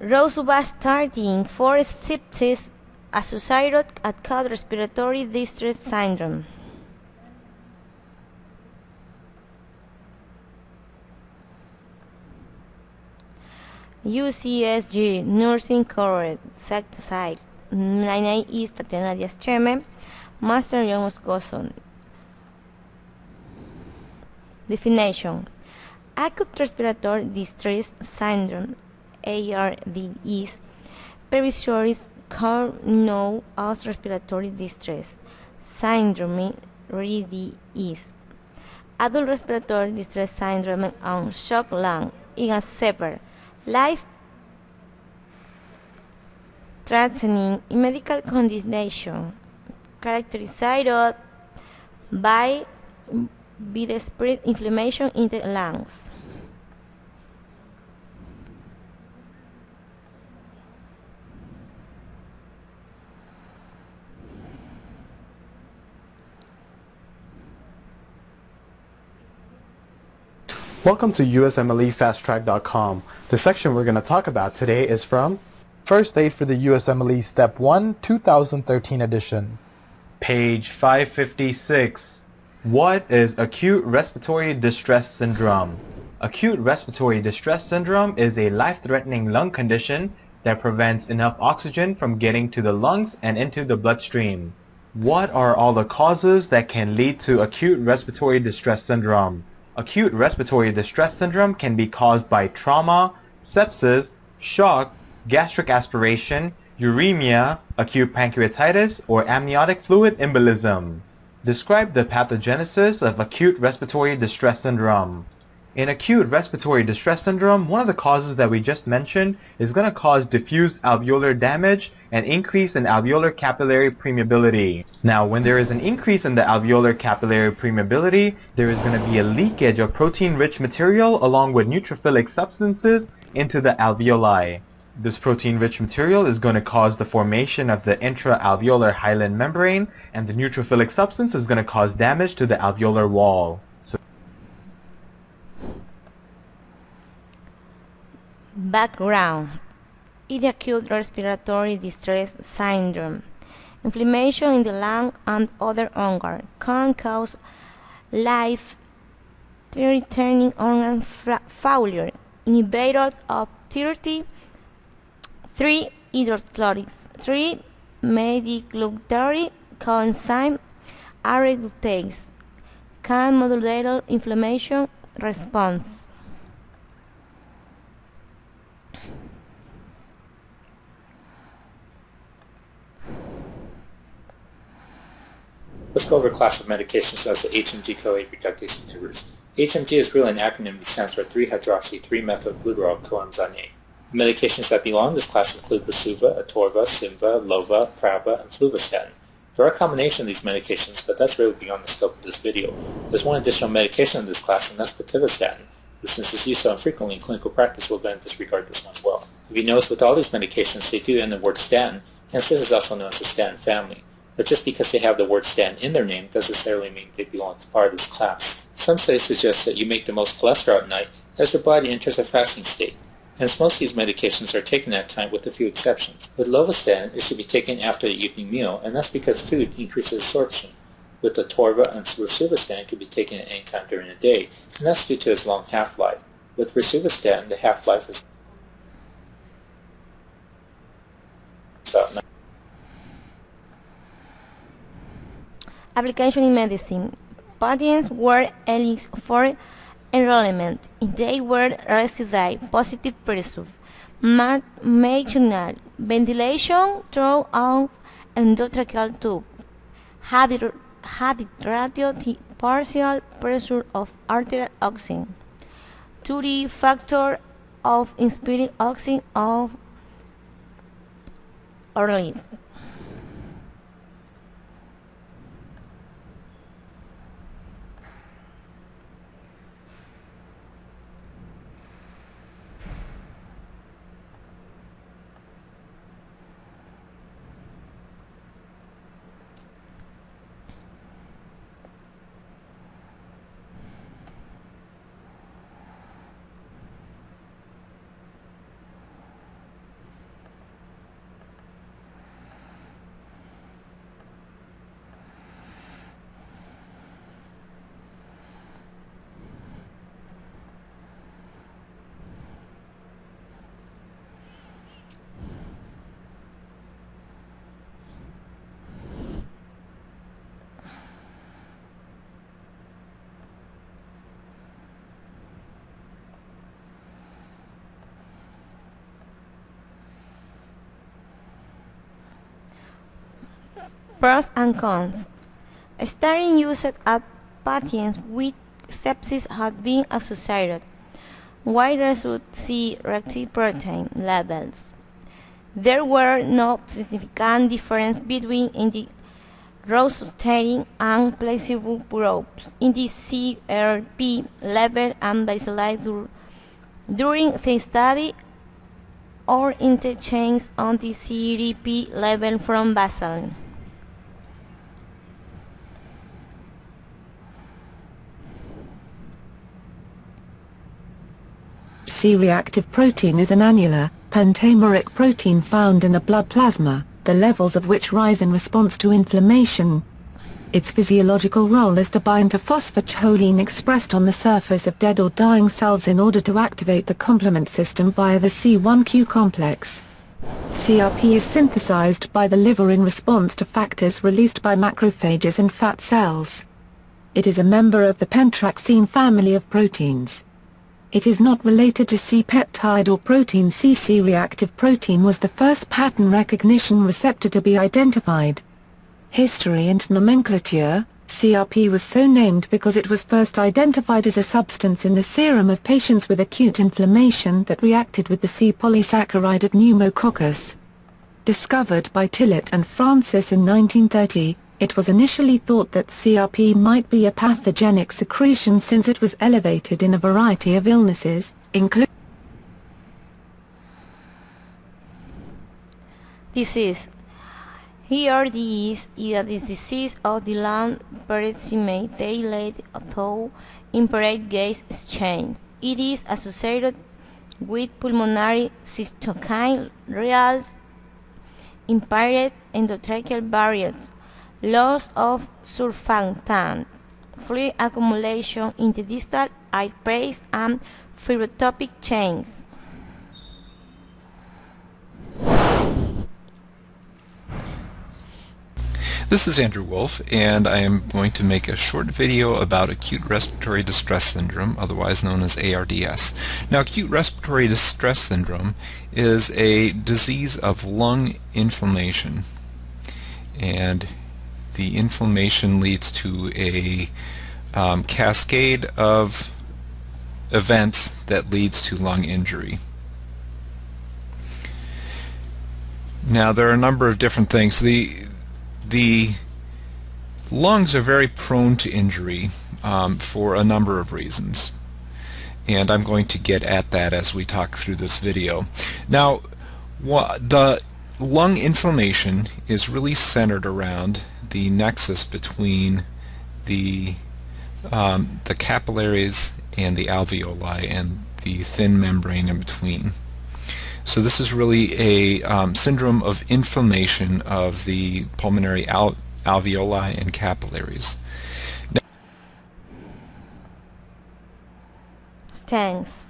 Rosuvastatin for Spsis associated acute respiratory distress syndrome. UCSG Nursing Course CYCCLE. My name is Tatiana Diaz, Master in MOSCOSO. Definition: Acute Respiratory Distress Syndrome (ARD) is previously known as respiratory distress syndrome (RD) is adult respiratory distress syndrome on shock lung in a severe life-threatening medical condition characterized by widespread inflammation in the lungs. Welcome to USMLEFasttrack.com. The section we're going to talk about today is from First Aid for the USMLE Step 1, 2013 edition. Page 556. What is acute respiratory distress syndrome? Acute respiratory distress syndrome is a life-threatening lung condition that prevents enough oxygen from getting to the lungs and into the bloodstream. What are all the causes that can lead to acute respiratory distress syndrome? Acute respiratory distress syndrome can be caused by trauma, sepsis, shock, gastric aspiration, uremia, acute pancreatitis, or amniotic fluid embolism. Describe the pathogenesis of acute respiratory distress syndrome. In acute respiratory distress syndrome, one of the causes that we just mentioned is going to cause diffuse alveolar damage and increase in alveolar capillary permeability. Now, when there is an increase in the alveolar capillary permeability, there is going to be a leakage of protein-rich material along with neutrophilic substances into the alveoli. This protein-rich material is going to cause the formation of the intra-alveolar hyaline membrane, and the neutrophilic substance is going to cause damage to the alveolar wall. Background: in acute respiratory distress syndrome, inflammation in the lung and other organs can cause life-threatening organ failure. Inhibitors of 3-hydroxylase 3-methylglutaric coenzyme are reductase can modulate inflammation response. Let's go over a class of medications as the HMG CoA reductase inhibitors. HMG is really an acronym that stands for 3-hydroxy-3-methylglutarol coenzyme A. The medications that belong in this class include Rosuva, Atorva, Simva, Lova, Prava, and Fluvastatin. There are a combination of these medications, but that's really beyond the scope of this video. There's one additional medication in this class, and that's Rosuvastatin, but since it's used so infrequently in clinical practice, we'll go and disregard this one as well. If you notice, with all these medications, they do end the word statin, hence this is also known as the statin family. But just because they have the word statin in their name doesn't necessarily mean they belong to part of this class. Some studies suggest that you make the most cholesterol at night as your body enters a fasting state. Hence, most of these medications are taken at time with a few exceptions. With Lovastatin, it should be taken after the evening meal, and that's because food increases absorption. With Atorva and Rosuvastatin, it can be taken at any time during the day, and that's due to its long half-life. With Rosuvastatin, the half-life is about 9. Application in medicine. Patients were eligible for enrollment if they were received positive pressure, marginal ventilation through an endotracheal tube, had radio partial pressure of arterial oxygen, to the factor of inspiring oxygen of or release. Pros and cons. Statin used at patients with sepsis had been associated with reduced C-reactive protein levels. There were no significant differences between the Rosuvastatin and placebo groups in the CRP level and baseline during the study, or in the change on the CRP level from baseline. C-reactive protein is an annular, pentameric protein found in the blood plasma, the levels of which rise in response to inflammation. Its physiological role is to bind to phosphocholine expressed on the surface of dead or dying cells in order to activate the complement system via the C1q complex. CRP is synthesized by the liver in response to factors released by macrophages and fat cells. It is a member of the pentraxine family of proteins. It is not related to C-peptide or protein C. C-reactive protein was the first pattern recognition receptor to be identified. History and nomenclature. CRP was so named because it was first identified as a substance in the serum of patients with acute inflammation that reacted with the C polysaccharide of pneumococcus. Discovered by Tillett and Francis in 1930, it was initially thought that CRP might be a pathogenic secretion since it was elevated in a variety of illnesses, including disease. HRDS is a disease of the lung parenchyma. They lead to impaired gas exchange. It is associated with pulmonary cytokine release, impaired endotracheal barriers, loss of surfactant, fluid accumulation in the distal airways, and fibrinotopic chains. This is Andrew Wolf, and I am going to make a short video about acute respiratory distress syndrome, otherwise known as ARDS. Now, acute respiratory distress syndrome is a disease of lung inflammation, and the inflammation leads to a cascade of events that leads to lung injury. Now, there are a number of different things. The lungs are very prone to injury for a number of reasons, and I'm going to get at that as we talk through this video. Now, the lung inflammation is really centered around the nexus between the capillaries and the alveoli and the thin membrane in between. So this is really a syndrome of inflammation of the pulmonary alveoli and capillaries. Thanks.